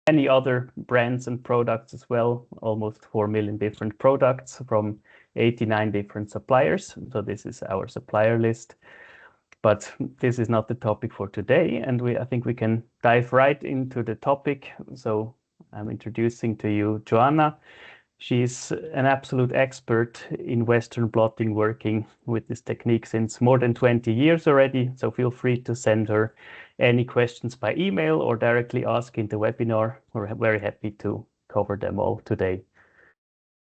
many other brands and products as well, almost 4 million different products from 89 different suppliers. So this is our supplier list. But this is not the topic for today, and I think we can dive right into the topic. So I'm introducing to you Joanna. She's an absolute expert in Western blotting, working with this technique since more than 20 years already. So feel free to send her any questions by email or directly ask in the webinar. We're very happy to cover them all today.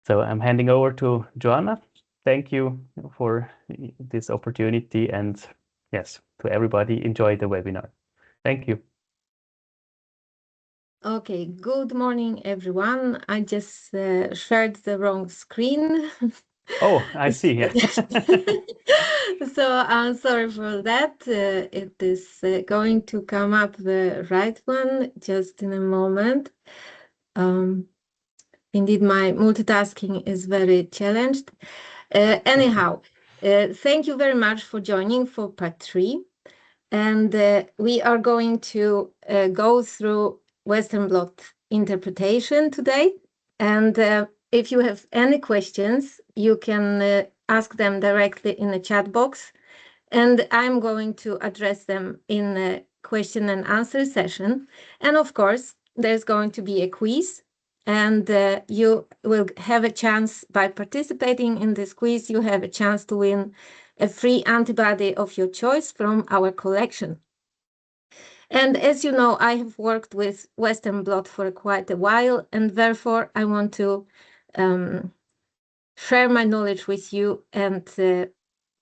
So I'm handing over to Joanna. Thank you for this opportunity, and yes, to everybody, enjoy the webinar. Thank you. Okay, good morning, everyone. I just shared the wrong screen. Oh, I see. Yeah. So I'm sorry for that. It is going to come up the right one just in a moment. Indeed, my multitasking is very challenged. Anyhow, thank you very much for joining for part 3. And we are going to go through Western blot interpretation today. And if you have any questions, you can ask them directly in the chat box. And I'm going to address them in a question and answer session. And of course, there's going to be a quiz. And you will have a chance, by participating in this quiz, you have a chance to win a free antibody of your choice from our collection. And as you know, I have worked with Western blot for quite a while, and therefore I want to share my knowledge with you and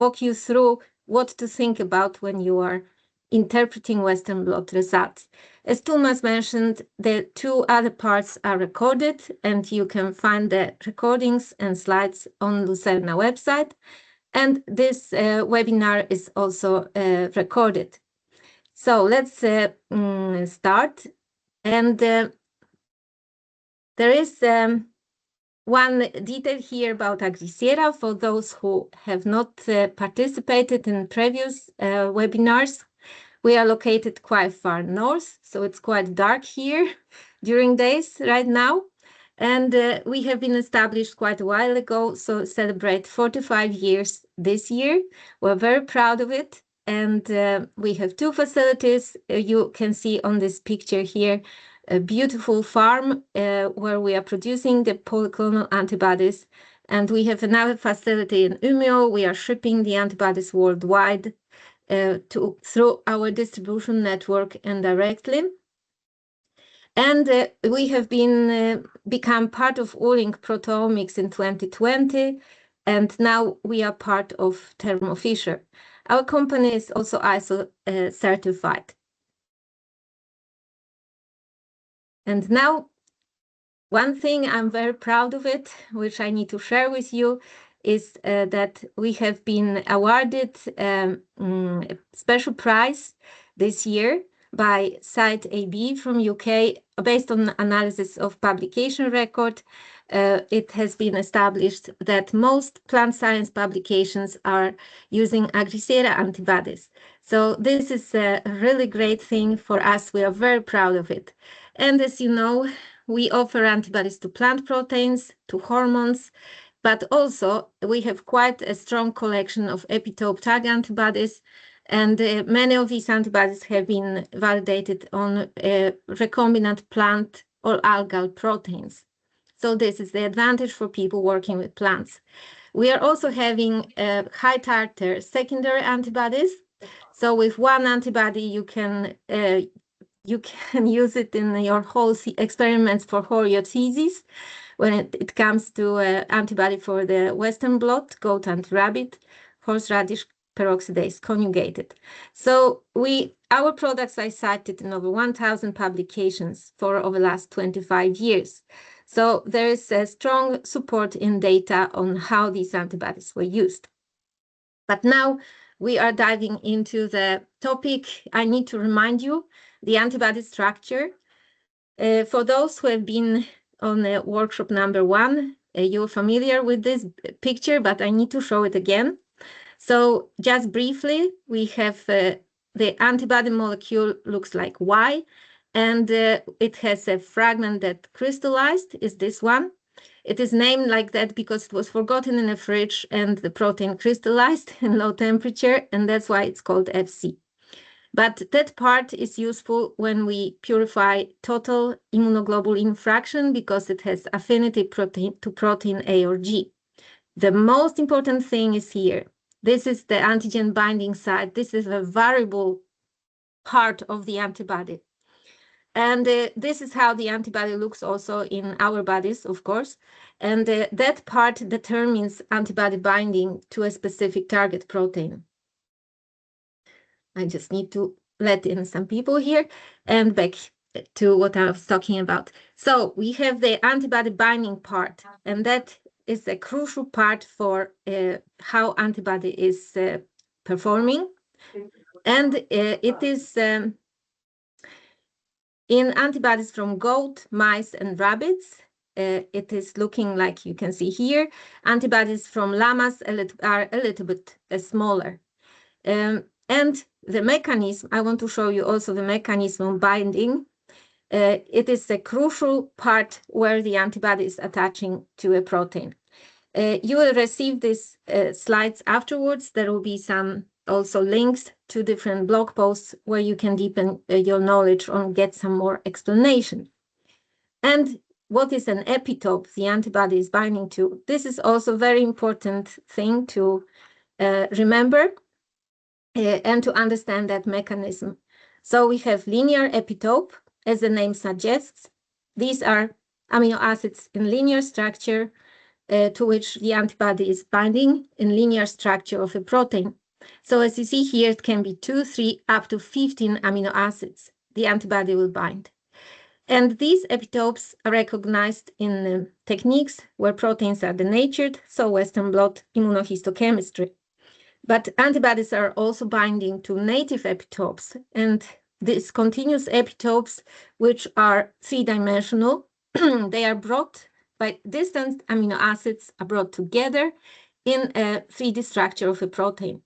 walk you through what to think about when you are interpreting Western blot results. As Thomas mentioned, the 2 other parts are recorded, and you can find the recordings and slides on Lucerna website. And this webinar is also recorded. So let's start. And there is one detail here about Agrisera for those who have not participated in previous webinars. We are located quite far north, so it's quite dark here during days right now. And we have been established quite a while ago, so celebrate 45 years this year. We're very proud of it. And we have 2 facilities. You can see on this picture here a beautiful farm where we are producing the polyclonal antibodies. And we have another facility in Umeå. We are shipping the antibodies worldwide through our distribution network and directly. And we have become part of Olink Proteomics in 2020, and now we are part of Thermo Fisher. Our company is also ISO certified. And now, one thing I'm very proud of it, which I need to share with you, is that we have been awarded a special prize this year by Site AB from UK, based on analysis of publication record. It has been established that most plant science publications are using Agrisera antibodies. So this is a really great thing for us. We are very proud of it. And as you know, we offer antibodies to plant proteins, to hormones, but also we have quite a strong collection of epitope tag antibodies. And many of these antibodies have been validated on recombinant plant or algal proteins. So this is the advantage for people working with plants. We are also having high titer secondary antibodies. So with one antibody, you can use it in your whole experiments for whole your thesis. When it comes to antibody for the Western blot, goat and rabbit, horseradish peroxidase conjugated. So our products are cited in over 1,000 publications for over the last 25 years. So there is a strong support in data on how these antibodies were used. But now we are diving into the topic. I need to remind you the antibody structure. For those who have been on workshop number 1, you're familiar with this picture, but I need to show it again. So just briefly, we have the antibody molecule looks like Y, and it has a fragment that crystallized, is this one. It is named like that because it was forgotten in a fridge and the protein crystallized in low temperature, and that's why it's called FC. But that part is useful when we purify total immunoglobulin fraction because it has affinity to protein A or G. The most important thing is here. This is the antigen binding site. This is a variable part of the antibody. And this is how the antibody looks also in our bodies, of course. And that part determines antibody binding to a specific target protein. I just need to let in some people here and back to what I was talking about. So we have the antibody binding part, and that is a crucial part for how antibody is performing. And it is in antibodies from goat, mice, and rabbits. It is looking like you can see here. Antibodies from llamas are a little bit smaller. And the mechanism, I want to show you also the mechanism of binding. It is a crucial part where the antibody is attaching to a protein. You will receive these slides afterwards. There will be some also links to different blog posts where you can deepen your knowledge or get some more explanation. And what is an epitope the antibody is binding to? This is also a very important thing to remember and to understand that mechanism. So we have linear epitope, as the name suggests. These are amino acids in linear structure to which the antibody is binding in linear structure of a protein. So as you see here, it can be 2, 3, up to 15 amino acids the antibody will bind. And these epitopes are recognized in techniques where proteins are denatured, so Western blot immunohistochemistry. But antibodies are also binding to native epitopes, and these continuous epitopes, which are three-dimensional, they are brought by distant amino acids, are brought together in a 3D structure of a protein.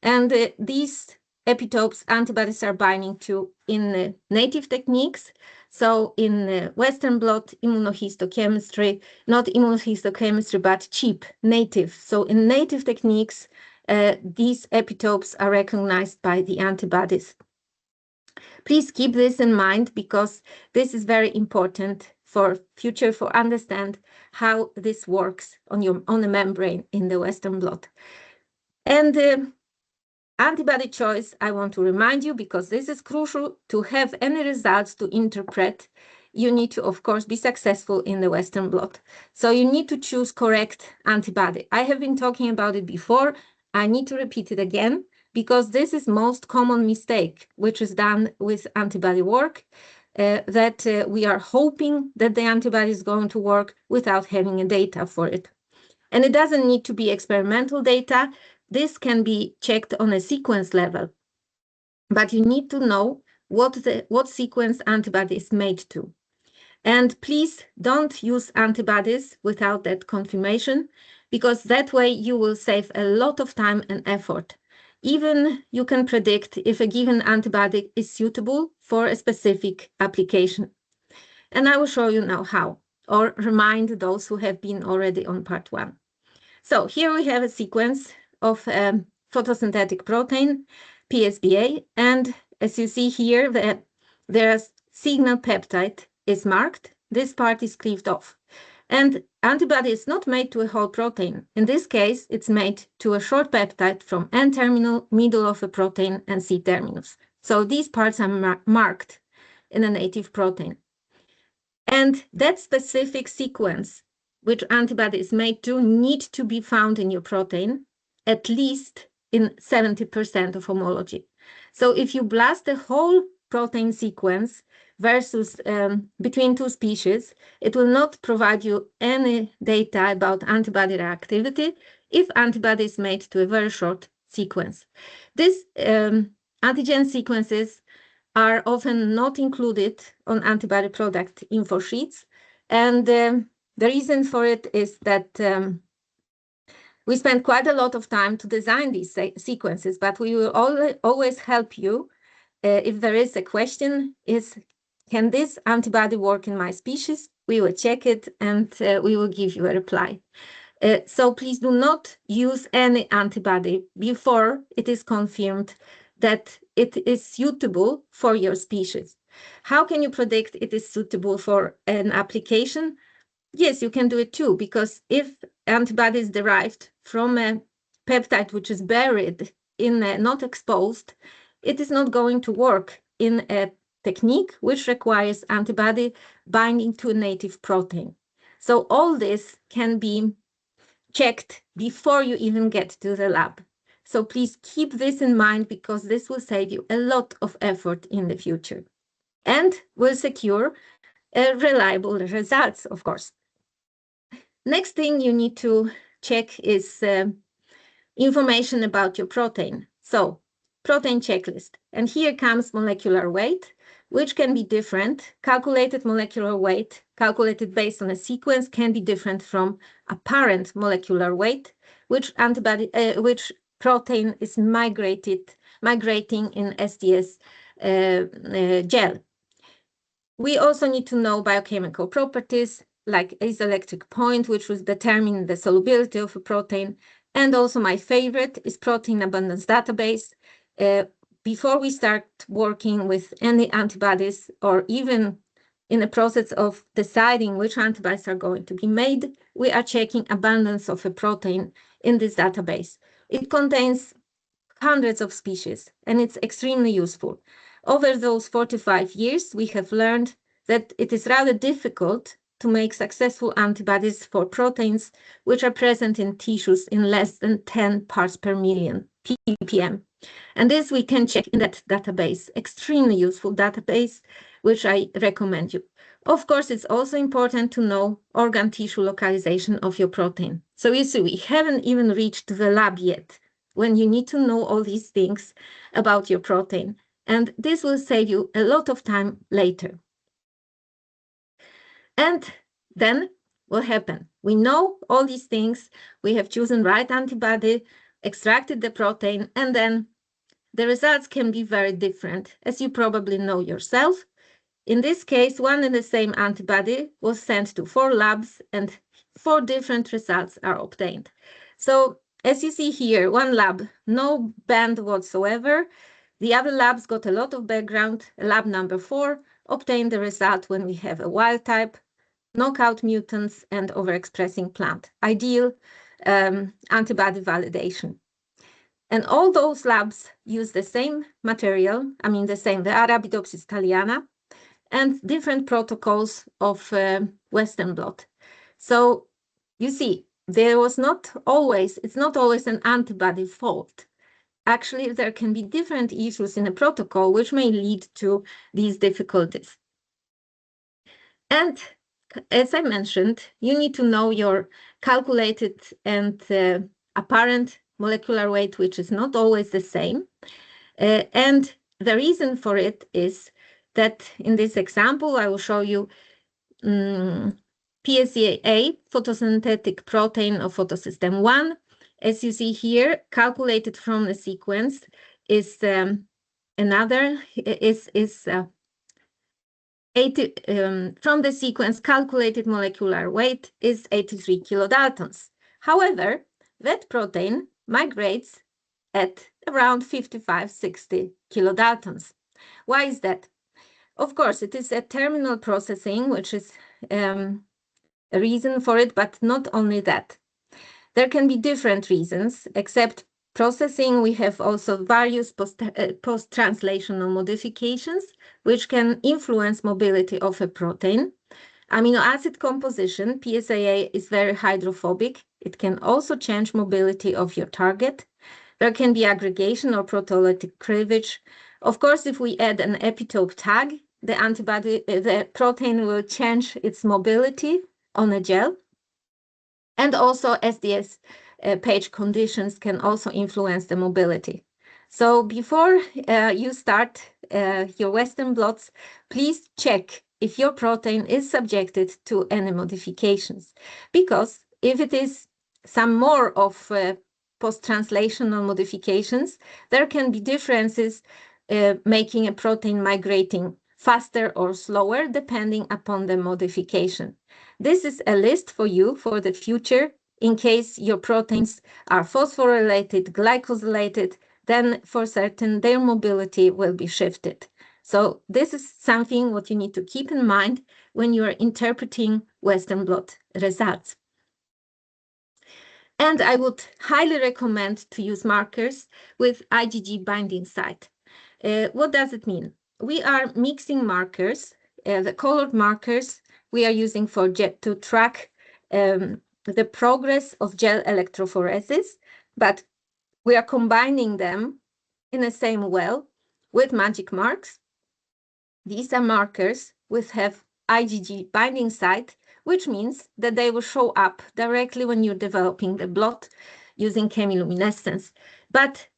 And these epitopes antibodies are binding to in native techniques. So in Western blot immunohistochemistry, not immunohistochemistry, but cheap, native. So in native techniques, these epitopes are recognized by the antibodies. Please keep this in mind because this is very important for future, for understand how this works on the membrane in the Western blot. And antibody choice, I want to remind you, because this is crucial to have any results to interpret. You need to, of course, be successful in the Western blot. So you need to choose correct antibody. I have been talking about it before. I need to repeat it again, because this is most common mistake, which is done with antibody work, that we are hoping that the antibody is going to work without having a data for it. And it doesn't need to be experimental data. This can be checked on a sequence level, but you need to know what sequence antibody is made to. And please don't use antibodies without that confirmation, because that way you will save a lot of time and effort. Even you can predict if a given antibody is suitable for a specific application. And I will show you now how, or remind those who have been already on part 1. So here we have a sequence of photosynthetic protein, PSBA, and as you see here, there's signal peptide is marked. This part is cleaved off. And antibody is not made to a whole protein. In this case, it's made to a short peptide from N-terminal, middle of a protein, and C-terminus. So these parts are marked in a native protein. And that specific sequence, which antibody is made to, need to be found in your protein, at least in 70% of homology. So if you blast the whole protein sequence versus between two species, it will not provide you any data about antibody reactivity if antibody is made to a very short sequence. These antigen sequences are often not included on antibody product info sheets. And the reason for it is that we spend quite a lot of time to design these sequences, but we will always help you if there is a question, can this antibody work in my species? We will check it and we will give you a reply. So please do not use any antibody before it is confirmed that it is suitable for your species. How can you predict it is suitable for an application? Yes, you can do it too, because if antibody is derived from a peptide which is buried in not exposed, it is not going to work in a technique which requires antibody binding to a native protein. So all this can be checked before you even get to the lab. So please keep this in mind, because this will save you a lot of effort in the future and will secure reliable results, of course. Next thing you need to check is information about your protein. So protein checklist. And here comes molecular weight, which can be different. Calculated molecular weight, calculated based on a sequence, can be different from apparent molecular weight, which protein is migrating in SDS gel. We also need to know biochemical properties like isoelectric point, which will determine the solubility of a protein. And also my favorite is protein abundance database. Before we start working with any antibodies, or even in the process of deciding which antibodies are going to be made, we are checking abundance of a protein in this database. It contains hundreds of species, and it's extremely useful. Over those 45 years, we have learned that it is rather difficult to make successful antibodies for proteins which are present in tissues in less than 10 parts per million, ppm. And this we can check in that database, extremely useful database, which I recommend you. Of course, it's also important to know organ tissue localization of your protein. So you see, we haven't even reached the lab yet, when you need to know all these things about your protein. And this will save you a lot of time later. And then what happened? We know all these things. We have chosen right antibody, extracted the protein, and then the results can be very different, as you probably know yourself. In this case, one and the same antibody was sent to 4 labs, and 4 different results are obtained. So as you see here, one lab, no band whatsoever. The other labs got a lot of background. Lab number 4 obtained the result when we have a wild type, knockout mutants, and overexpressing plant. Ideal antibody validation. And all those labs use the same material, the Arabidopsis thaliana, and different protocols of Western blot. So you see, it's not always an antibody fault. Actually, there can be different issues in a protocol which may lead to these difficulties. And as I mentioned, you need to know your calculated and apparent molecular weight, which is not always the same. And the reason for it is that in this example, I will show you PSA, photosynthetic protein of photosystem 1. As you see here, calculated from the sequence is from the sequence, calculated molecular weight is 83 kilodaltons. However, that protein migrates at around 55-60 kilodaltons. Why is that? Of course, it is a terminal processing, which is a reason for it, but not only that. There can be different reasons. Except processing, we have also various post-translational modifications, which can influence mobility of a protein. Amino acid composition, PSAA, is very hydrophobic. It can also change mobility of your target. There can be aggregation or proteolytic cleavage. Of course, if we add an epitope tag, the protein will change its mobility on a gel. And also SDS page conditions can also influence the mobility. So before you start your Western blots, please check if your protein is subjected to any modifications. Because if it is some more of post-translational modifications, there can be differences making a protein migrating faster or slower depending upon the modification. This is a list for you for the future. In case your proteins are phosphorylated, glycosylated, then for certain their mobility will be shifted. So this is something what you need to keep in mind when you are interpreting Western blot results. And I would highly recommend to use markers with IgG binding site. What does it mean? We are mixing markers, the colored markers we are using to track the progress of gel electrophoresis, but we are combining them in the same well with magic marks. These are markers which have IgG binding site, which means that they will show up directly when you're developing the blot using chemiluminescence. But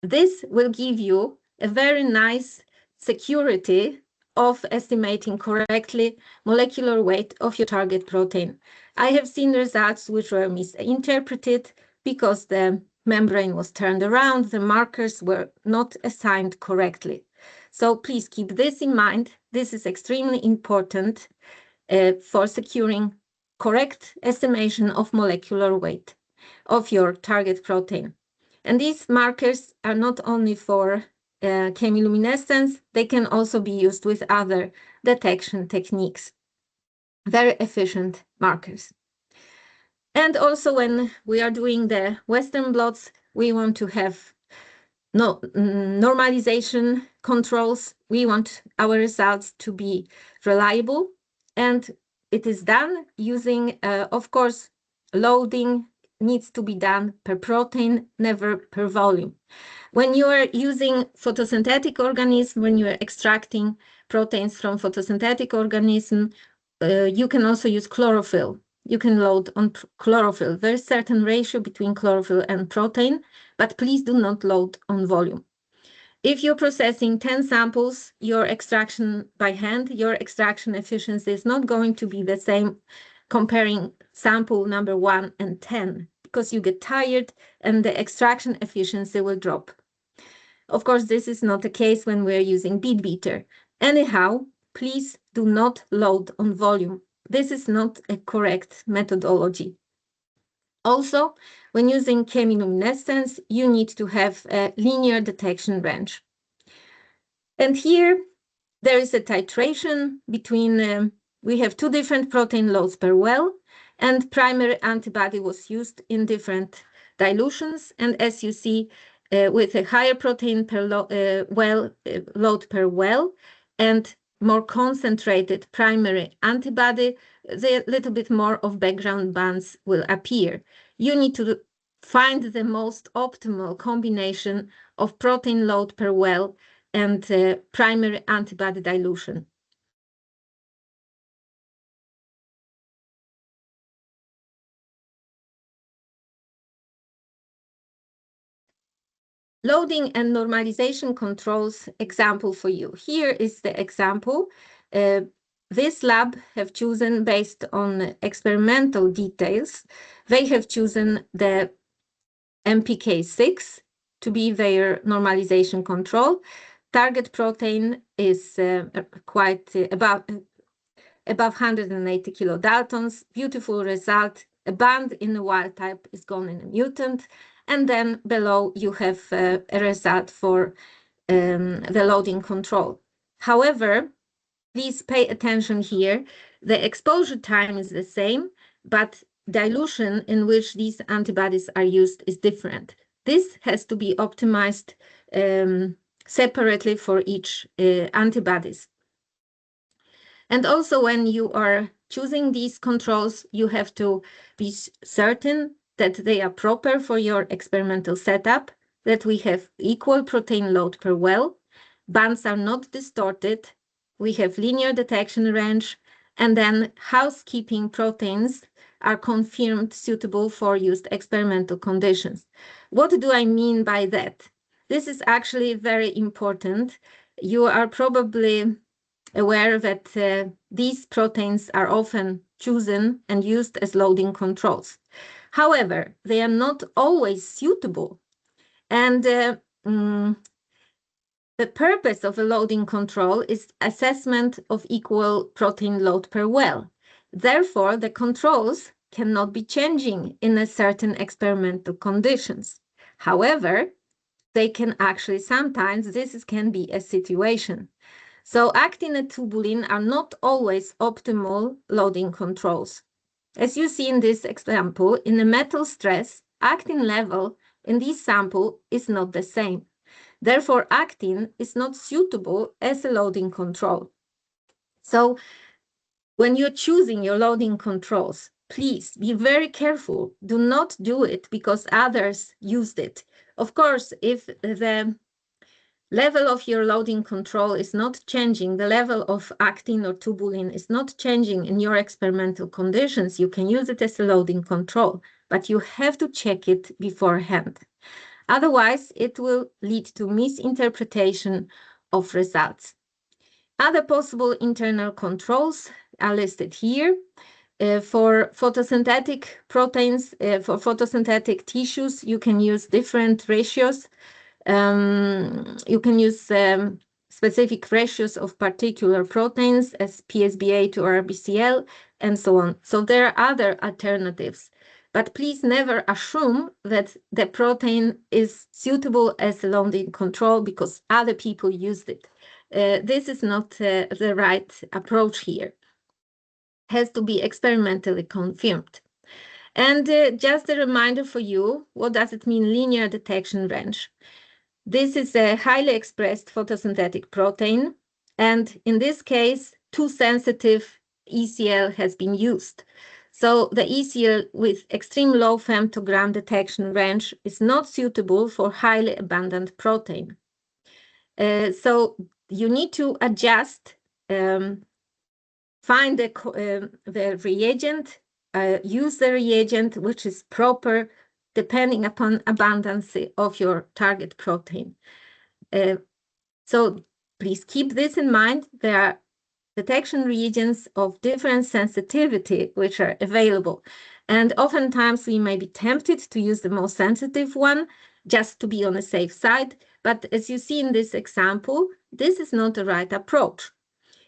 this will give you a very nice security of estimating correctly molecular weight of your target protein. I have seen results which were misinterpreted because the membrane was turned around, the markers were not assigned correctly. So please keep this in mind. This is extremely important for securing correct estimation of molecular weight of your target protein. And these markers are not only for chemiluminescence, they can also be used with other detection techniques. Very efficient markers. And also when we are doing the Western blots, we want to have normalization controls. We want our results to be reliable, and it is done using, of course, loading needs to be done per protein, never per volume. When you are using photosynthetic organism, when you are extracting proteins from photosynthetic organism, you can also use chlorophyll. You can load on chlorophyll. There's a certain ratio between chlorophyll and protein, but please do not load on volume. If you're processing 10 samples, your extraction by hand, your extraction efficiency is not going to be the same comparing sample number 1 and 10, because you get tired and the extraction efficiency will drop. Of course, this is not the case when we're using bead beater. Anyhow, please do not load on volume. This is not a correct methodology. Also, when using chemiluminescence, you need to have a linear detection range. And here, there is a titration between, we have 2 different protein loads per well, and primary antibody was used in different dilutions. And as you see, with a higher protein per load per well, and more concentrated primary antibody, the little bit more of background bands will appear. You need to find the most optimal combination of protein load per well and primary antibody dilution. Loading and normalization controls example for you. Here is the example. This lab have chosen based on experimental details. They have chosen the MPK6 to be their normalization control. Target protein is quite above 180 kilodaltons. Beautiful result. A band in the wild type is gone in a mutant. And then below you have a result for the loading control. However, please pay attention here. The exposure time is the same, but dilution in which these antibodies are used is different. This has to be optimized separately for each antibodies. And also when you are choosing these controls, you have to be certain that they are proper for your experimental setup, that we have equal protein load per well, bands are not distorted, we have linear detection range, and then housekeeping proteins are confirmed suitable for used experimental conditions. What do I mean by that? This is actually very important. You are probably aware that these proteins are often chosen and used as loading controls. However, they are not always suitable. And The purpose of a loading control is assessment of equal protein load per well. Therefore, the controls cannot be changing in a certain experimental conditions. However, they can actually sometimes, can be a situation. So actin and tubulin are not always optimal loading controls. As you see in this example, in a metal stress, actin level in this sample is not the same. Therefore, actin is not suitable as a loading control. So when you're choosing your loading controls, please be very careful. Do not do it because others used it. Of course, if the level of your loading control is not changing, the level of actin or tubulin is not changing in your experimental conditions, you can use it as a loading control, but you have to check it beforehand. Otherwise, it will lead to misinterpretation of results. Other possible internal controls are listed here. For photosynthetic proteins, for photosynthetic tissues, you can use different ratios. You can use specific ratios of particular proteins as PSBA to RBCL and so on. So there are other alternatives. But please never assume that the protein is suitable as a loading control because other people used it. This is not the right approach here. It has to be experimentally confirmed. And just a reminder for you, what does it mean linear detection range? This is a highly expressed photosynthetic protein, and in this case, too sensitive ECL has been used. So the ECL with extreme low femtogram detection range is not suitable for highly abundant protein. So you need to adjust, find the reagent, use the reagent which is proper depending upon abundance of your target protein. So please keep this in mind. There are detection reagents of different sensitivity which are available. And oftentimes we may be tempted to use the most sensitive one just to be on the safe side. But as you see in this example, this is not the right approach.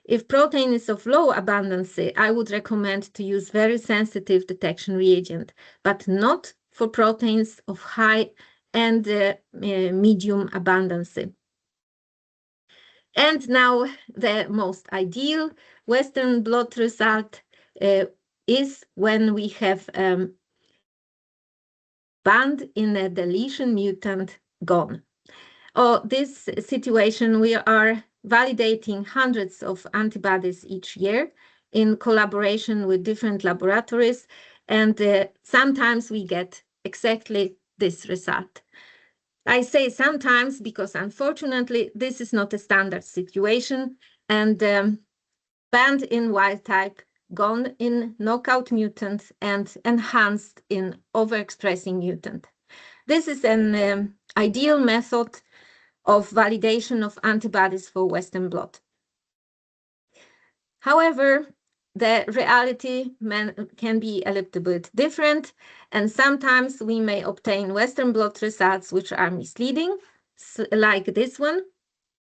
If protein is of low abundance, I would recommend to use very sensitive detection reagent, but not for proteins of high and medium abundance. And now the most ideal Western blot result is when we have band in a deletion mutant gone. This situation, we are validating hundreds of antibodies each year in collaboration with different laboratories, and sometimes we get exactly this result. I say sometimes because unfortunately this is not a standard situation, and banned in wild type, gone in knockout mutant, and enhanced in overexpressing mutant. This is an ideal method of validation of antibodies for Western blot. However, the reality can be a little bit different, and sometimes we may obtain Western blot results which are misleading, like this one.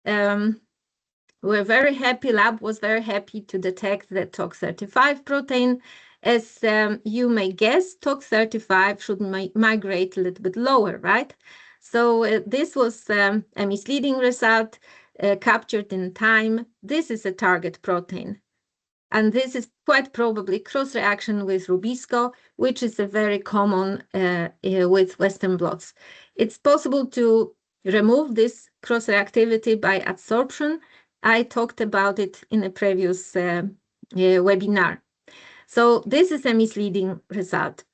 We're very happy, lab was very happy to detect the TOX35 protein. As you may guess, TOX35 should migrate a little bit lower, right? So this was a misleading result captured in time. This is a target protein. And this is quite probably cross-reaction with Rubisco, which is a very common with Western blots. It's possible to remove this cross-reactivity by adsorption. I talked about it in a previous webinar. So this is a misleading result.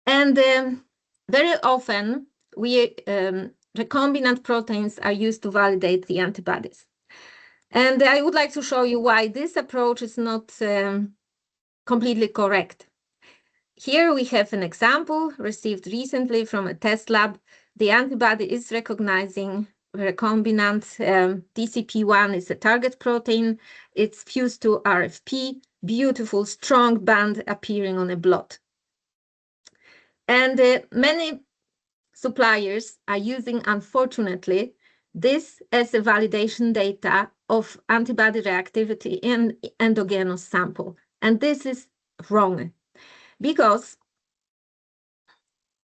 And very often, recombinant proteins are used to validate the antibodies. And I would like to show you why this approach is not completely correct. Here we have an example received recently from a test lab. The antibody is recognizing recombinant. DCP1 is a target protein. It's fused to RFP, beautiful, strong band appearing on a blot. And suppliers are using, unfortunately, this as a validation data of antibody reactivity in endogenous sample. And this is wrong, because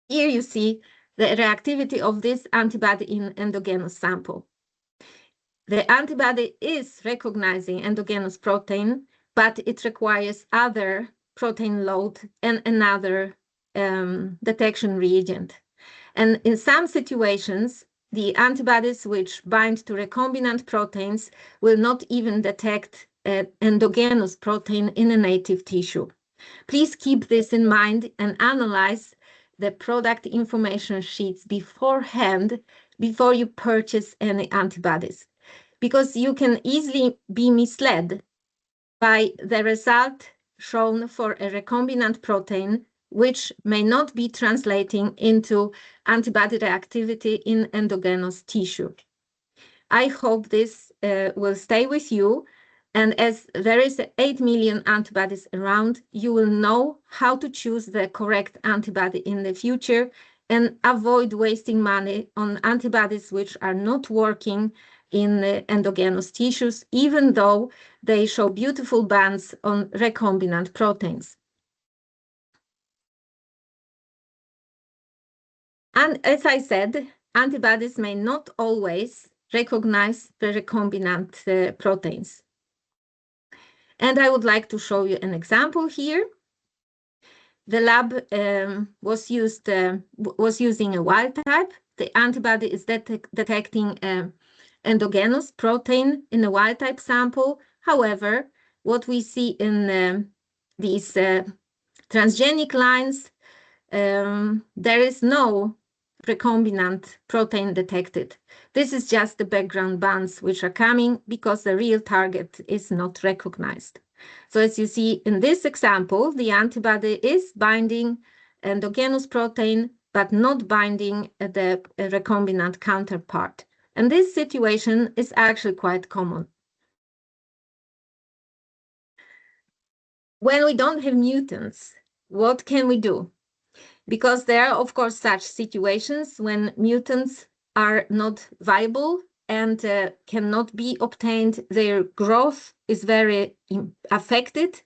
here you see the reactivity of this antibody in endogenous sample. The antibody is recognizing endogenous protein, but it requires other protein load and another detection reagent. And in some situations, the antibodies which bind to recombinant proteins will not even detect an endogenous protein in a native tissue. Please keep this in mind and analyze the product information sheets beforehand before you purchase any antibodies, because you can easily be misled by the result shown for a recombinant protein, which may not be translating into antibody reactivity in endogenous tissue. I hope this will stay with you, and as there is 8 million antibodies around, you will know how to choose the correct antibody in the future and avoid wasting money on antibodies which are not working in endogenous tissues, even though they show beautiful bands on recombinant proteins. And as I said, antibodies may not always recognize the recombinant proteins. And I would like to show you an example here. The lab was using a wild type. The antibody is detecting endogenous protein in a wild type sample. However, what we see in these transgenic lines, there is no recombinant protein detected. This is just the background bands which are coming because the real target is not recognized. So as you see in this example, the antibody is binding endogenous protein, but not binding the recombinant counterpart. And this situation is actually quite common. When we don't have mutants, what can we do? Because there are, of course, such situations when mutants are not viable and cannot be obtained. Their growth is very affected.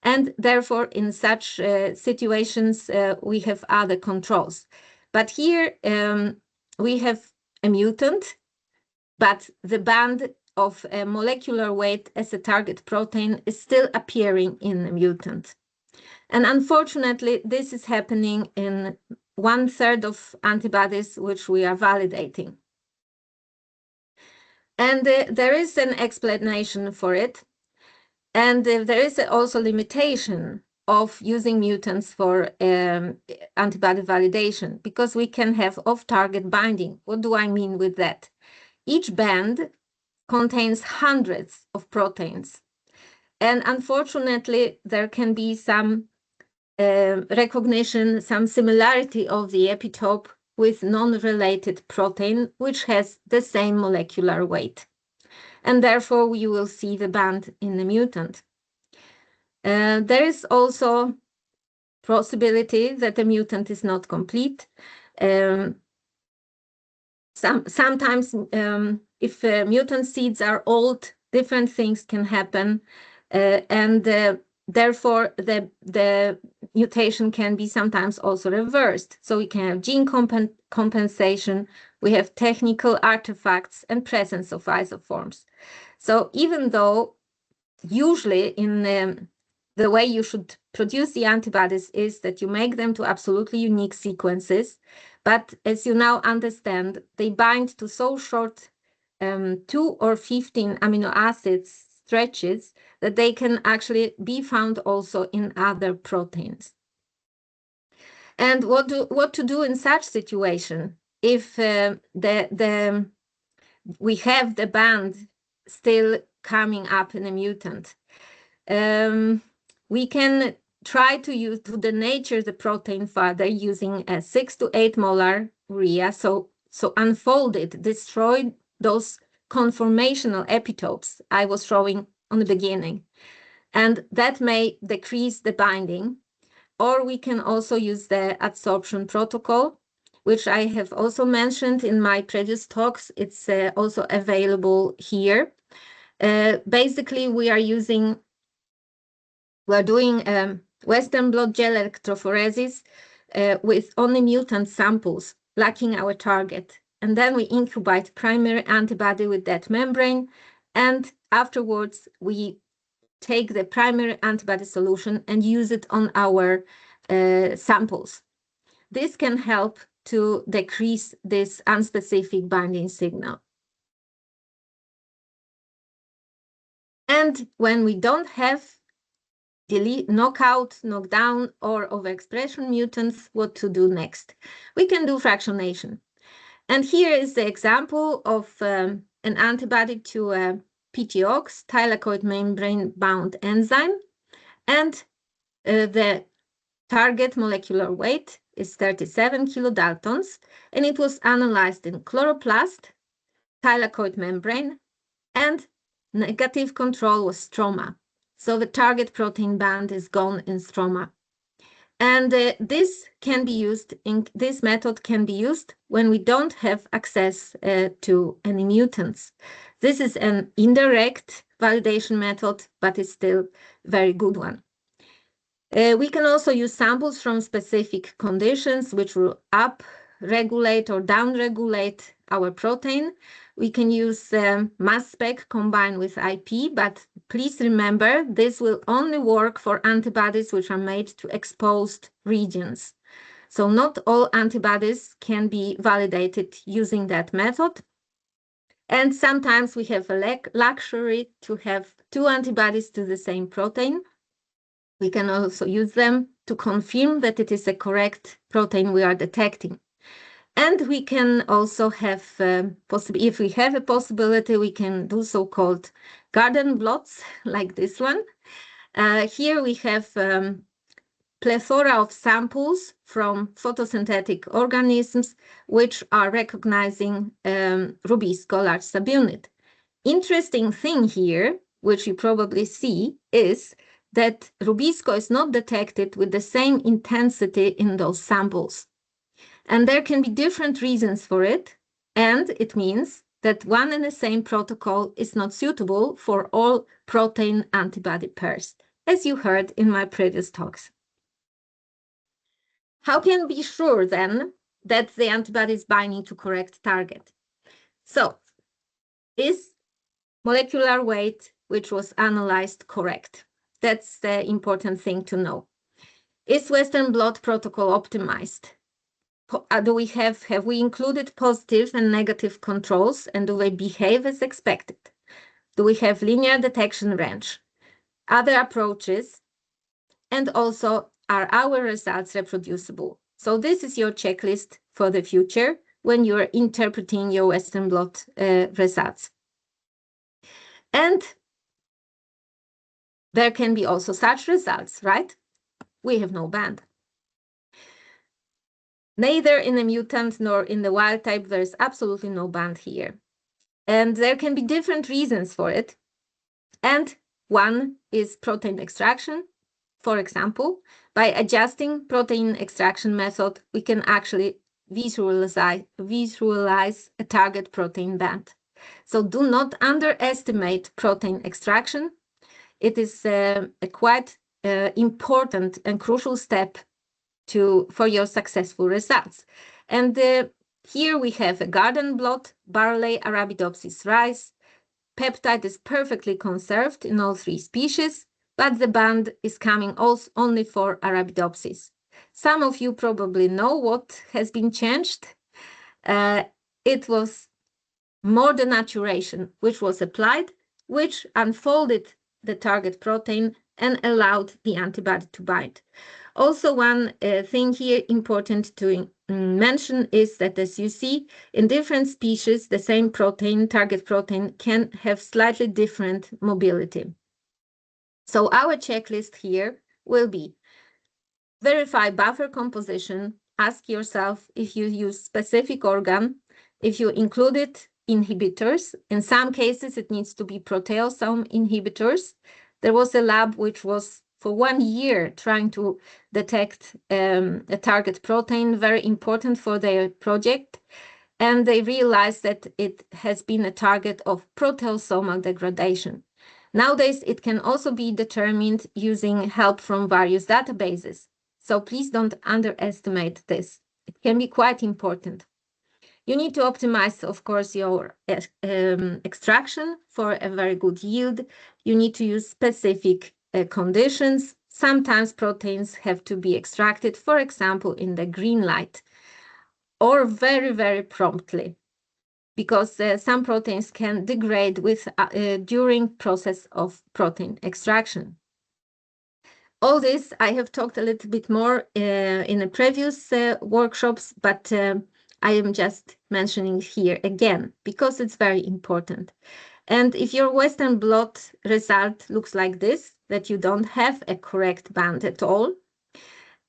And therefore, in such situations, we have other controls. But here we have a mutant, but the band of a molecular weight as a target protein is still appearing in the mutant. And unfortunately, this is happening in 1/3 of antibodies which we are validating. And there is an explanation for it. And there is also limitation of using mutants for antibody validation, because we can have off-target binding. What do I mean with that? Each band contains hundreds of proteins. And unfortunately, there can be some recognition, some similarity of the epitope with non-related protein, which has the same molecular weight. And therefore, you will see the band in the mutant. There is also possibility that the mutant is not complete. Sometimes, if mutant seeds are old, different things can happen, and therefore the mutation can be sometimes also reversed. So we can have gene compensation, we have technical artifacts and presence of isoforms. So even though usually in the way you should produce the antibodies is that you make them to absolutely unique sequences, but as you now understand, they bind to so short 2 or 15 amino acids stretches that they can actually be found also in other proteins. And what to do in such situation if we have the band still coming up in a mutant? We can try to denature the protein further using a 6 to 8 molar urea. So unfold it, destroy those conformational epitopes I was showing on the beginning. And that may decrease the binding. Or we can also use the adsorption protocol, which I have also mentioned in my previous talks. It's also available here. Basically, we are doing Western blot gel electrophoresis with only mutant samples, lacking our target. And then we incubate primary antibody with that membrane, and afterwards we take the primary antibody solution and use it on our samples. This can help to decrease this unspecific binding signal. And when we don't have knockout, knockdown, or overexpression mutants, what to do next? We can do fractionation. And here is the example of an antibody to a PTOX, thylakoid membrane-bound enzyme, and the target molecular weight is 37 kilodaltons, and it was analyzed in chloroplast, thylakoid membrane, and negative control was stroma. So the target protein band is gone in stroma. And this method can be used when we don't have access to any mutants. This is an indirect validation method, but it's still a very good one. We can also use samples from specific conditions which will up-regulate or down-regulate our protein. We can use mass spec combined with IP, but please remember this will only work for antibodies which are made to exposed regions. So not all antibodies can be validated using that method. And sometimes we have a luxury to have two antibodies to the same protein. We can also use them to confirm that it is the correct protein we are detecting. And we can also have, if we have a possibility, we can do so-called garden blots like this one. Here we have plethora of samples from photosynthetic organisms which are recognizing Rubisco large subunit. Interesting thing here, which you probably see, is that Rubisco is not detected with the same intensity in those samples. And there can be different reasons for it, and it means that one and the same protocol is not suitable for all protein-antibody pairs, as you heard in my previous talks. How can we be sure then that the antibody is binding to correct target? So, is molecular weight, which was analyzed, correct? That's the important thing to know. Is Western blot protocol optimized? Have we included positive and negative controls, and do they behave as expected? Do we have linear detection range? Other approaches, and also are our results reproducible? So this is your checklist for the future when you're interpreting your Western blot results. And there can be also such results, right? We have no band. Neither in the mutant nor in the wild type, there's absolutely no band here. And there can be different reasons for it. And one is protein extraction. For example, by adjusting protein extraction method, we can actually visualize a target protein band. So do not underestimate protein extraction. It is a quite important and crucial step for your successful results. And here we have a garden blot, barley, Arabidopsis rice. Peptide is perfectly conserved in all three species, but the band is coming only for Arabidopsis. Some of you probably know what has been changed. It was more denaturation, which was applied, which unfolded the target protein and allowed the antibody to bind. Also, one thing here important to mention is that, as you see, in different species, the same protein, target protein, can have slightly different mobility. So our checklist here will be: verify buffer composition, ask yourself if you use specific organ, if you included inhibitors. In some cases, it needs to be proteasome inhibitors. There was a lab which was for 1 year trying to detect a target protein, very important for their project. And they realized that it has been a target of proteasomal degradation. Nowadays, it can also be determined using help from various databases. So please don't underestimate this. It can be quite important. You need to optimize, of course, your extraction for a very good yield. You need to use specific conditions. Sometimes proteins have to be extracted, for example, in the green light, or very, very promptly, because some proteins can degrade during process of protein extraction. All this I have talked a little bit more in the previous workshops, but I am just mentioning here again because it's very important. And if your Western blot result looks like this, that you don't have a correct band at all,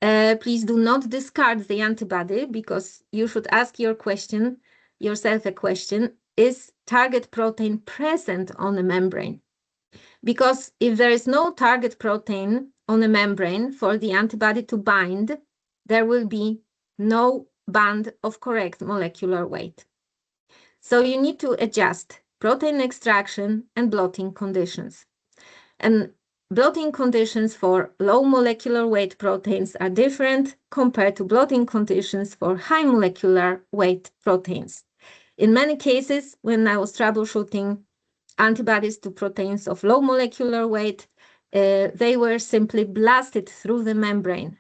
please do not discard the antibody, because you should ask yourself a question: is target protein present on the membrane? Because if there is no target protein on the membrane for the antibody to bind, there will be no band of correct molecular weight. So you need to adjust protein extraction and blotting conditions. And blotting conditions for low molecular weight proteins are different compared to blotting conditions for high molecular weight proteins. In many cases, when I was troubleshooting antibodies to proteins of low molecular weight, they were simply blasted through the membrane,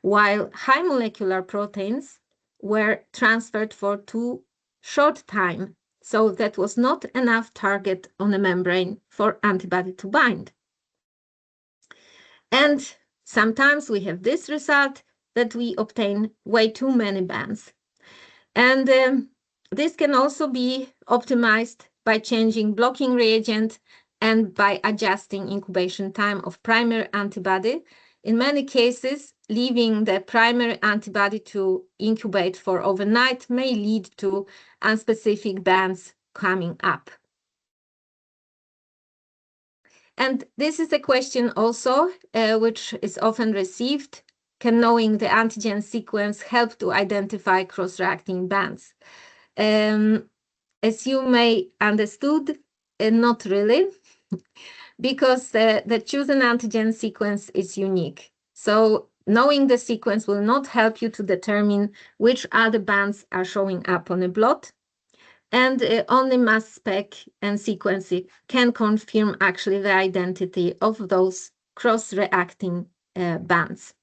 while high molecular proteins were transferred for too short time, so that was not enough target on the membrane for antibody to bind. And sometimes we have this result, that we obtain way too many bands. And this can also be optimized by changing blocking reagent and by adjusting incubation time of primary antibody. In many cases, leaving the primary antibody to incubate for overnight may lead to unspecific bands coming up. And this is a question also which is often received: can knowing the antigen sequence help to identify cross-reacting bands? As you may understood, not really, because the chosen antigen sequence is unique. So knowing the sequence will not help you to determine which other bands are showing up on a blot. And only mass spec and sequencing can confirm actually the identity of those cross-reacting bands.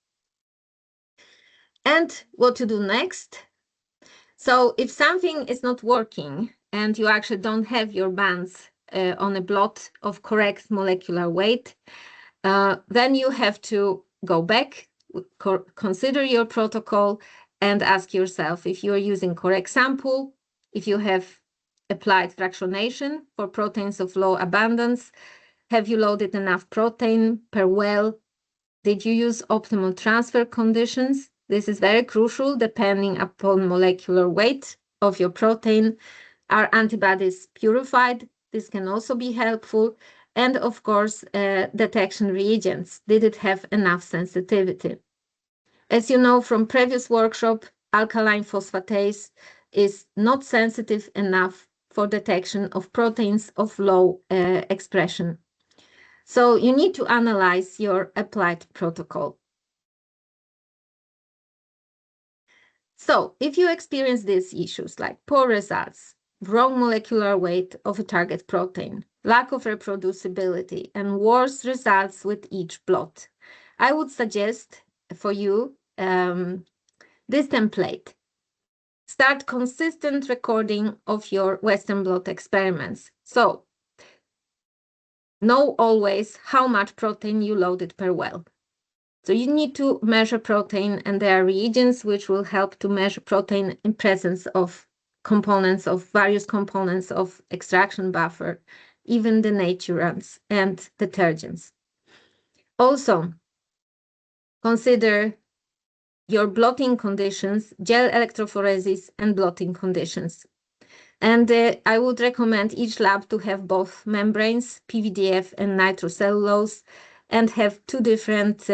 And what to do next? So if something is not working and you actually don't have your bands on a blot of correct molecular weight, then you have to go back, consider your protocol, and ask yourself if you are using correct sample, if you have applied fractionation for proteins of low abundance, have you loaded enough protein per well, did you use optimal transfer conditions? This is very crucial depending upon molecular weight of your protein. Are antibodies purified? This can also be helpful. And of course, detection reagents. Did it have enough sensitivity? As you know from previous workshop, alkaline phosphatase is not sensitive enough for detection of proteins of low expression. So you need to analyze your applied protocol. So if you experience these issues like poor results, wrong molecular weight of a target protein, lack of reproducibility, and worse results with each blot, I would suggest for you this template. Start consistent recording of your Western blot experiments. So know always how much protein you loaded per well. So you need to measure protein, and there are reagents which will help to measure protein in presence of various components of extraction buffer, even denaturants and detergents. Also, consider your blotting conditions, gel electrophoresis and blotting conditions. And I would recommend each lab to have both membranes, PVDF and nitrocellulose, and have two different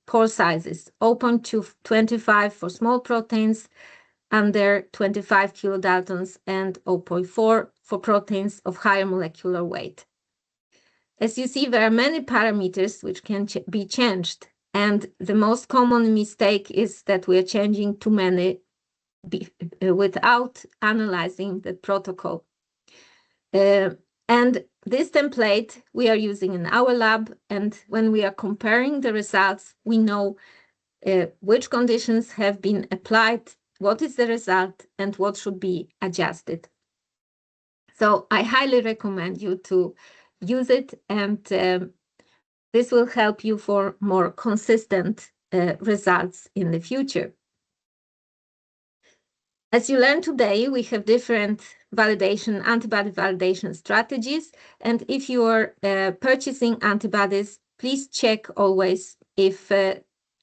pore sizes, 0.25 for small proteins under 25 kilodaltons and 0.4 for proteins of higher molecular weight. As you see, there are many parameters which can be changed, and the most common mistake is that we are changing too many without analyzing the protocol. And this template we are using in our lab, and when we are comparing the results, we know which conditions have been applied, what is the result, and what should be adjusted. So I highly recommend you to use it, and this will help you for more consistent results in the future. As you learned today, we have different antibody validation strategies. And if you are purchasing antibodies, please check always if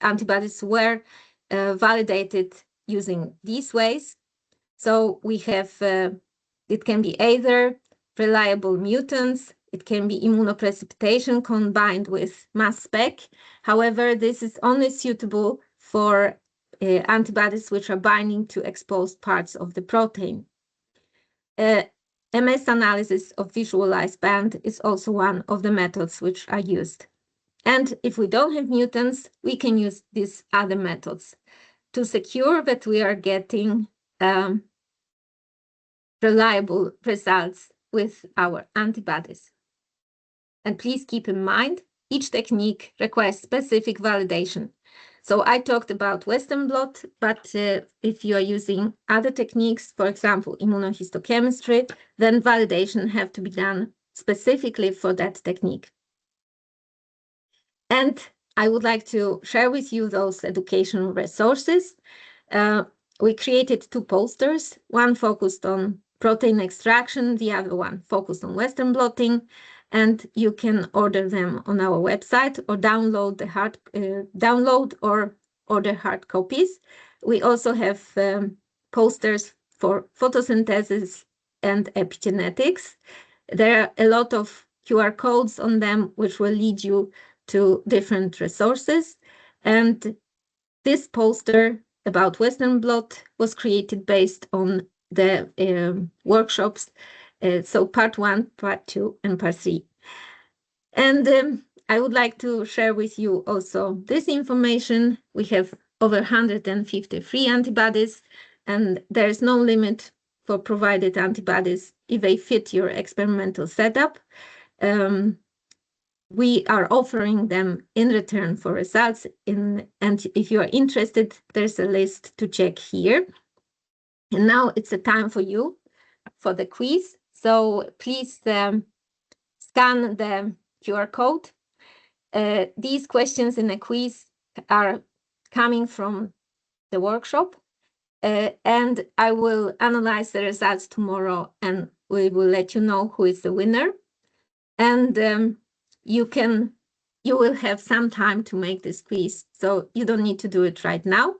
antibodies were validated using these ways. So we have, it can be either reliable mutants, it can be immunoprecipitation combined with mass spec. However, this is only suitable for antibodies which are binding to exposed parts of the protein. MS analysis of visualized band is also one of the methods which are used. And if we don't have mutants, we can use these other methods to secure that we are getting reliable results with our antibodies. And please keep in mind, each technique requires specific validation. So I talked about Western blot, but if you are using other techniques, for example, immunohistochemistry, then validation have to be done specifically for that technique. And I would like to share with you those educational resources. We created two posters, one focused on protein extraction, the other one focused on Western blotting, and you can order them on our website or download or order hard copies. We also have posters for photosynthesis and epigenetics. There are a lot of QR codes on them, which will lead you to different resources. And this poster about Western blot was created based on the workshops. So part 1, part 2, and part 3. And I would like to share with you also this information. We have over 150 free antibodies, and there's no limit for provided antibodies if they fit your experimental setup. We are offering them in return for results, and if you are interested, there's a list to check here. And now it's a time for you for the quiz. So please scan the QR code. These questions in the quiz are coming from the workshop, and I will analyze the results tomorrow, and we will let you know who is the winner. And you will have some time to make this quiz, so you don't need to do it right now,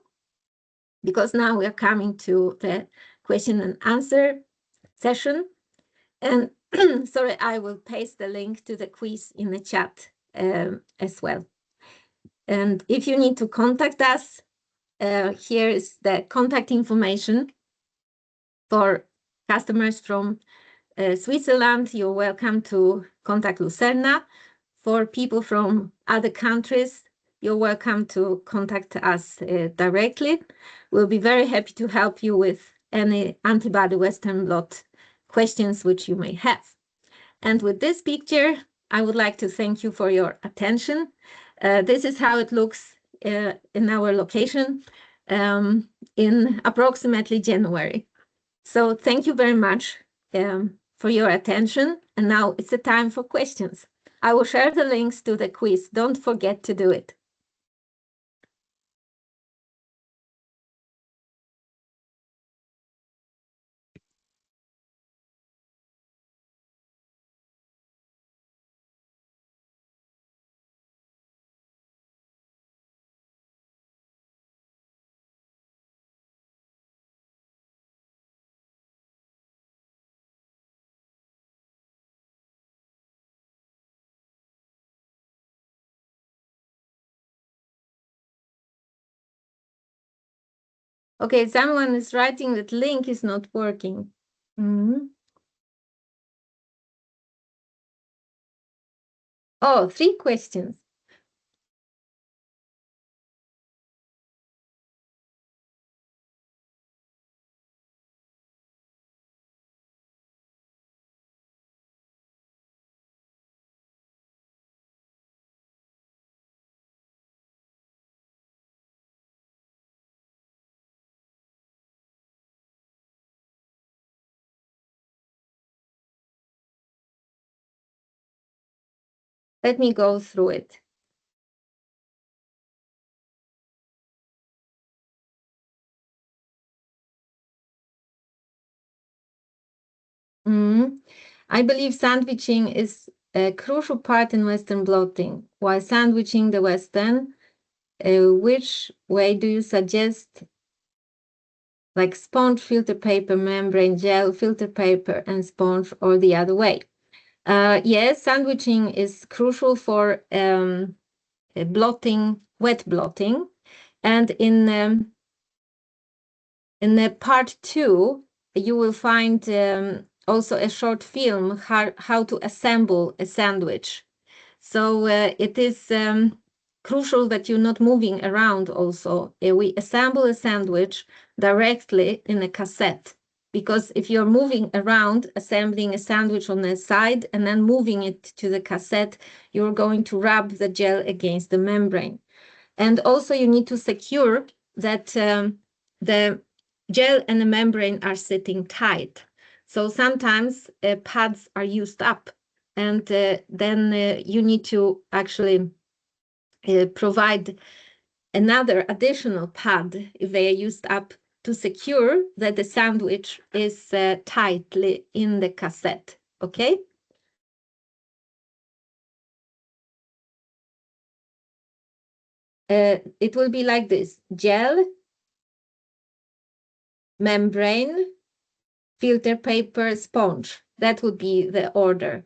because now we are coming to the question and answer session. And sorry, I will paste the link to the quiz in the chat as well. And if you need to contact us, here is the contact information for customers from Switzerland. You're welcome to contact Lucerna. For people from other countries, you're welcome to contact us directly. We'll be very happy to help you with any antibody Western blot questions which you may have. And with this picture, I would like to thank you for your attention. This is how it looks in our location in approximately January. So thank you very much for your attention. And now it's the time for questions. I will share the links to the quiz. Don't forget to do it. Okay, someone is writing that link is not working. Oh, 3 questions. Let me go through it. I believe sandwiching is a crucial part in Western blotting. While sandwiching the Western, which way do you suggest? Like sponge, filter paper, membrane, gel, filter paper, and sponge, or the other way? Yes, sandwiching is crucial for blotting, wet blotting. And in the part 2, you will find also a short film how to assemble a sandwich. So it is crucial that you're not moving around also. We assemble a sandwich directly in a cassette, because if you're moving around, assembling a sandwich on the side and then moving it to the cassette, you're going to rub the gel against the membrane. And also you need to secure that the gel and the membrane are sitting tight. So sometimes pads are used up, and then you need to actually provide another additional pad if they are used up, to secure that the sandwich is tightly in the cassette. Okay? It will be like this: gel, membrane, filter paper, sponge. That would be the order.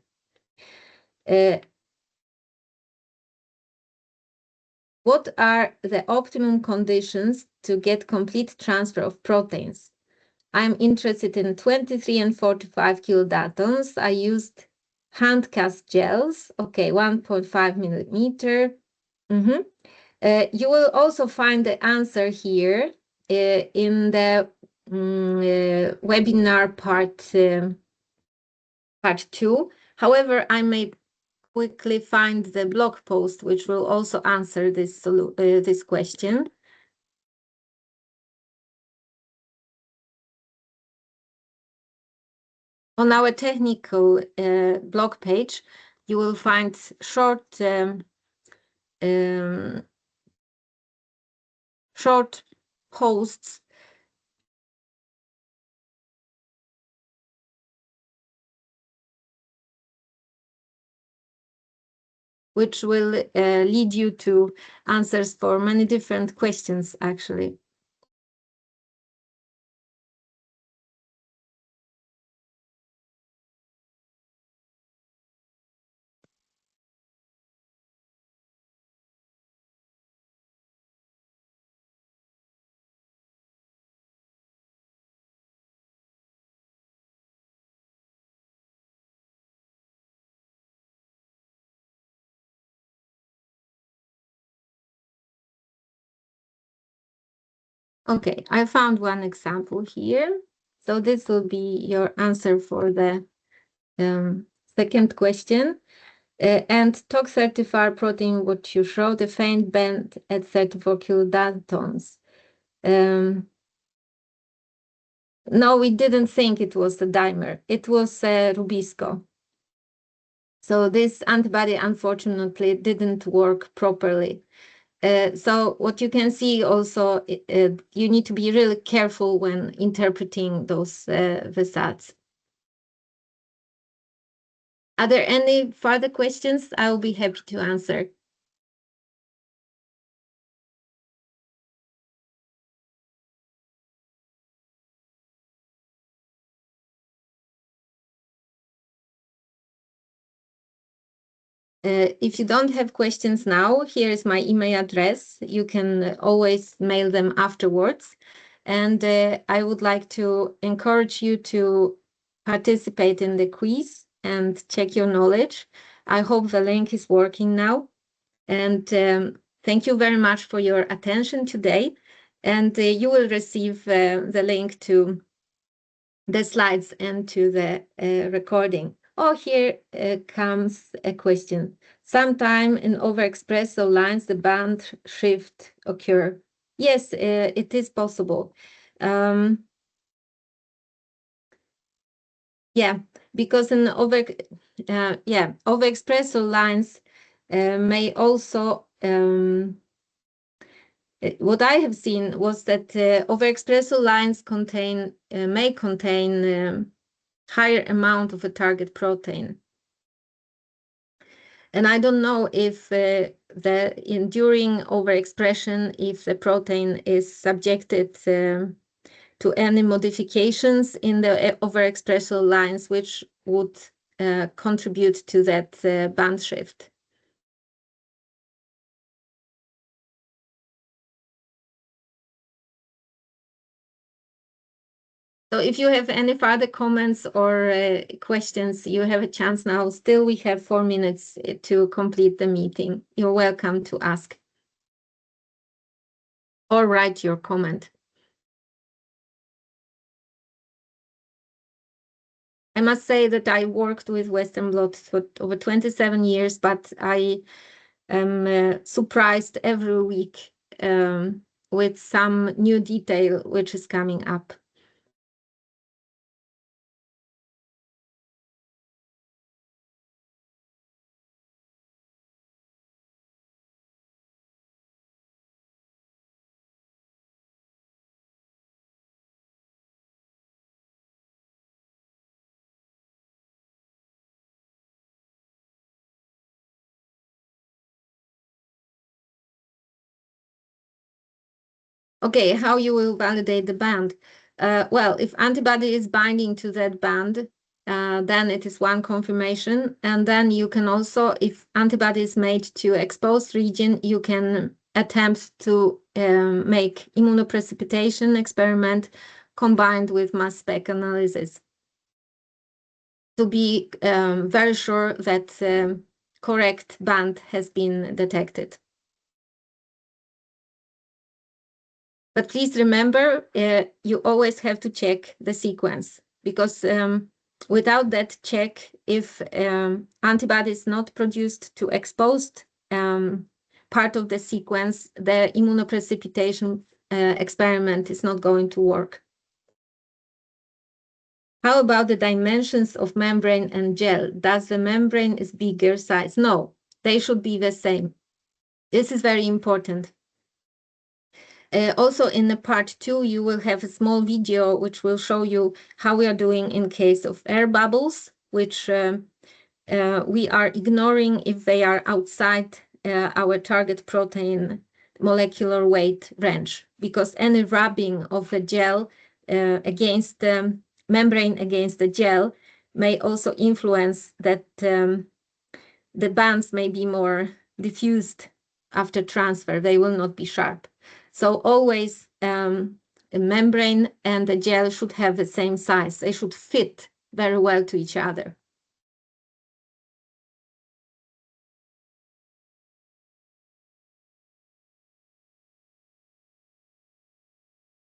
What are the optimum conditions to get complete transfer of proteins? I'm interested in 23 and 45 kilodaltons. I used hand cast gels, okay, 1.5 millimeter. You will also find the answer here in the webinar part 2. However, I may quickly find the blog post which will also answer this question. On our technical blog page, you will find short posts which will lead you to answers for many different questions, actually. Okay, I found one example here. So this will be your answer for the second question. And talk 35 protein, what you showed, the faint band at 34 kilodaltons. No, we didn't think it was the dimer. It was Rubisco. So this antibody, unfortunately, didn't work properly. So what you can see also, you need to be really careful when interpreting those results. Are there any further questions? I will be happy to answer. If you don't have questions now, here is my email address. You can always mail them afterwards. And I would like to encourage you to participate in the quiz and check your knowledge. I hope the link is working now. And thank you very much for your attention today. And you will receive the link to the slides and to the recording. Oh, here comes a question. Sometime in overexpresso lines, the band shift occur. Yes, it is possible. Yeah, because in overexpresso lines may also what I have seen was that overexpresso lines may contain higher amount of a target protein. And I don't know if the enduring overexpression, if the protein is subjected to any modifications in the overexpression lines, which would contribute to that band shift. So if you have any further comments or questions, you have a chance now. Still, we have 4 minutes to complete the meeting. You're welcome to ask or write your comment. I must say that I worked with Western blot for over 27 years, but I am surprised every week with some new detail which is coming up. Okay, how you will validate the band? Well, if antibody is binding to that band, then it is one confirmation. And then you can also, if antibody is made to exposed region, you can attempt to make immunoprecipitation experiment combined with mass spec analysis to be very sure that correct band has been detected. But please remember, you always have to check the sequence, because without that check, if antibody is not produced to exposed part of the sequence, the immunoprecipitation experiment is not going to work. How about the dimensions of membrane and gel? Does the membrane is bigger size? No, they should be the same. This is very important. Also in the part 2, you will have a small video which will show you how we are doing in case of air bubbles, which we are ignoring if they are outside our target protein molecular weight range, because any rubbing of a gel against the membrane against the gel may also influence that the bands may be more diffused after transfer. They will not be sharp. So always a membrane and the gel should have the same size. They should fit very well to each other.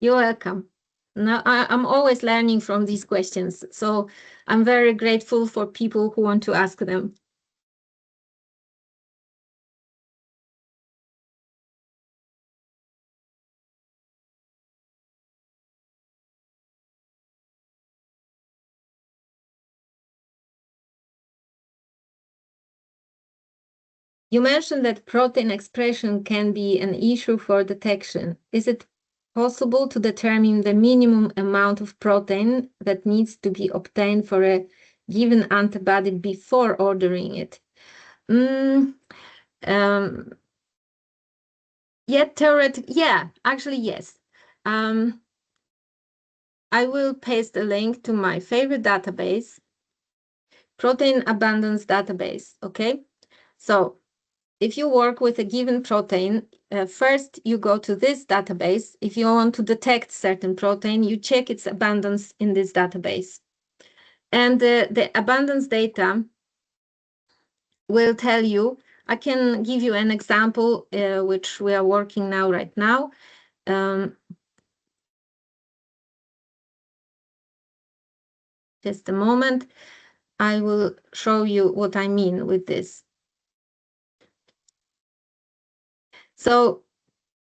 You're welcome. Now, I'm always learning from these questions, so I'm very grateful for people who want to ask them. You mentioned that protein expression can be an issue for detection. Is it possible to determine the minimum amount of protein that needs to be obtained for a given antibody before ordering it? Yeah, actually, yes. I will paste a link to my favorite database, protein abundance database, okay? So if you work with a given protein, first you go to this database. If you want to detect certain protein, you check its abundance in this database. And the abundance data will tell you, I can give you an example, which we are working now right now. Just a moment. I will show you what I mean with this. So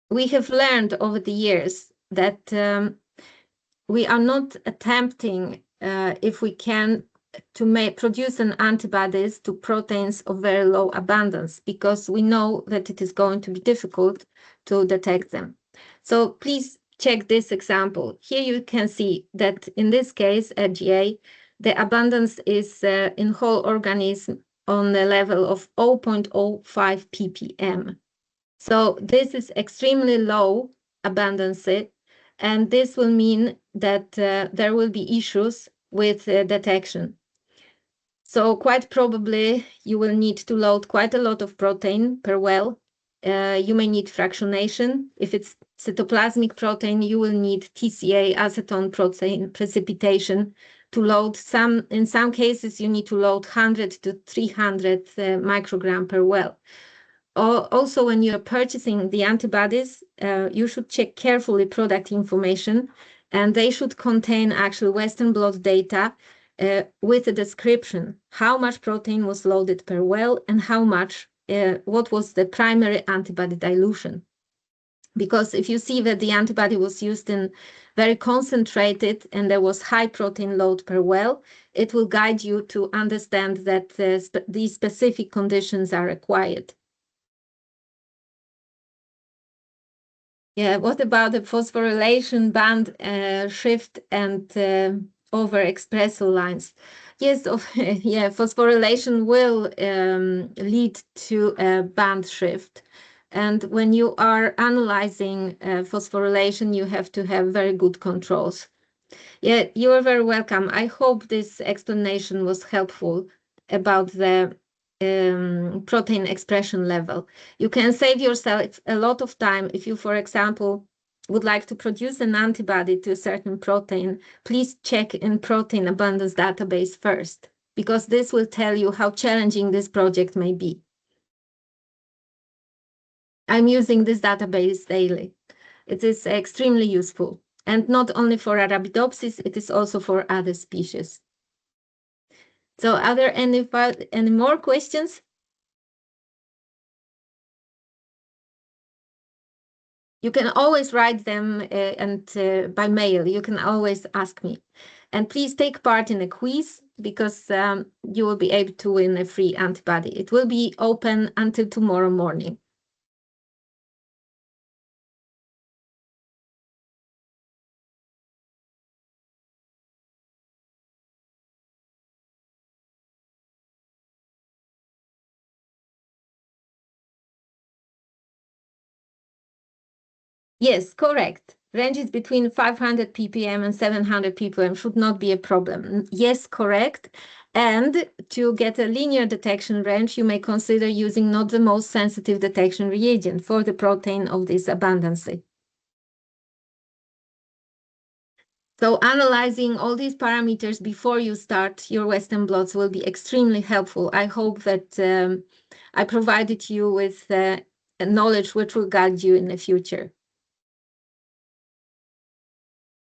we have learned over the years that we are not attempting, if we can, to produce an antibodies to proteins of very low abundance, because we know that it is going to be difficult to detect them. So please check this example. Here you can see that in this case, AGA, the abundance is in whole organism on the level of 0.05 ppm. So this is extremely low abundance, and this will mean that there will be issues with detection. So quite probably you will need to load quite a lot of protein per well. You may need fractionation. If it's cytoplasmic protein, you will need TCA, acetone protein precipitation, to load some. In some cases, you need to load 100 to 300 microgram per well. Also, when you're purchasing the antibodies, you should check carefully product information, and they should contain actual Western blot data with a description, how much protein was loaded per well and how much, what was the primary antibody dilution. Because if you see that the antibody was used in very concentrated and there was high protein load per well, it will guide you to understand that these specific conditions are required. Yeah, what about the phosphorylation band shift and overexpressor lines? Yes, yeah, phosphorylation will lead to a band shift. And when you are analyzing phosphorylation, you have to have very good controls. Yeah, you are very welcome. I hope this explanation was helpful about the protein expression level. You can save yourself a lot of time if you, for example, would like to produce an antibody to a certain protein. Please check in protein abundance database first, because this will tell you how challenging this project may be. I'm using this database daily. It is extremely useful, and not only for Arabidopsis, it is also for other species. So are there any more questions? You can always write them by mail. You can always ask me. And please take part in a quiz, because you will be able to win a free antibody. It will be open until tomorrow morning. Yes, correct. Ranges between 500 ppm and 700 ppm should not be a problem. Yes, correct. And to get a linear detection range, you may consider using not the most sensitive detection reagent for the protein of this abundance. So analyzing all these parameters before you start your Western blots will be extremely helpful. I hope that I provided you with knowledge which will guide you in the future.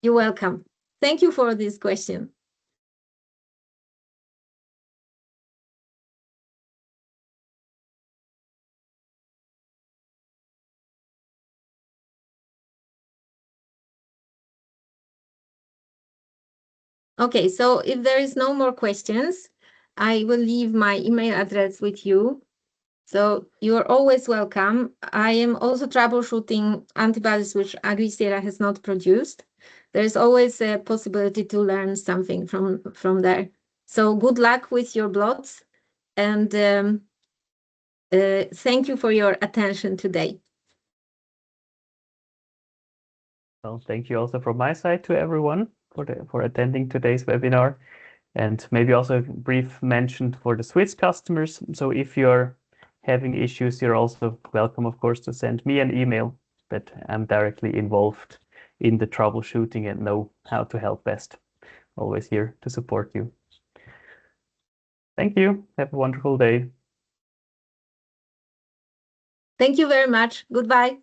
You're welcome. Thank you for this question. Okay, so if there is no more questions, I will leave my email address with you. So you are always welcome. I am also troubleshooting antibodies which Agrisera has not produced. There's always a possibility to learn something from there. So good luck with your blots, and thank you for your attention today. Well, thank you also from my side to everyone for attending today's webinar. And maybe also a brief mention for the Swiss customers. So if you're having issues, you're also welcome, of course, to send me an email, but I'm directly involved in the troubleshooting and know how to help best. Always here to support you. Thank you. Have a wonderful day. Thank you very much. Goodbye.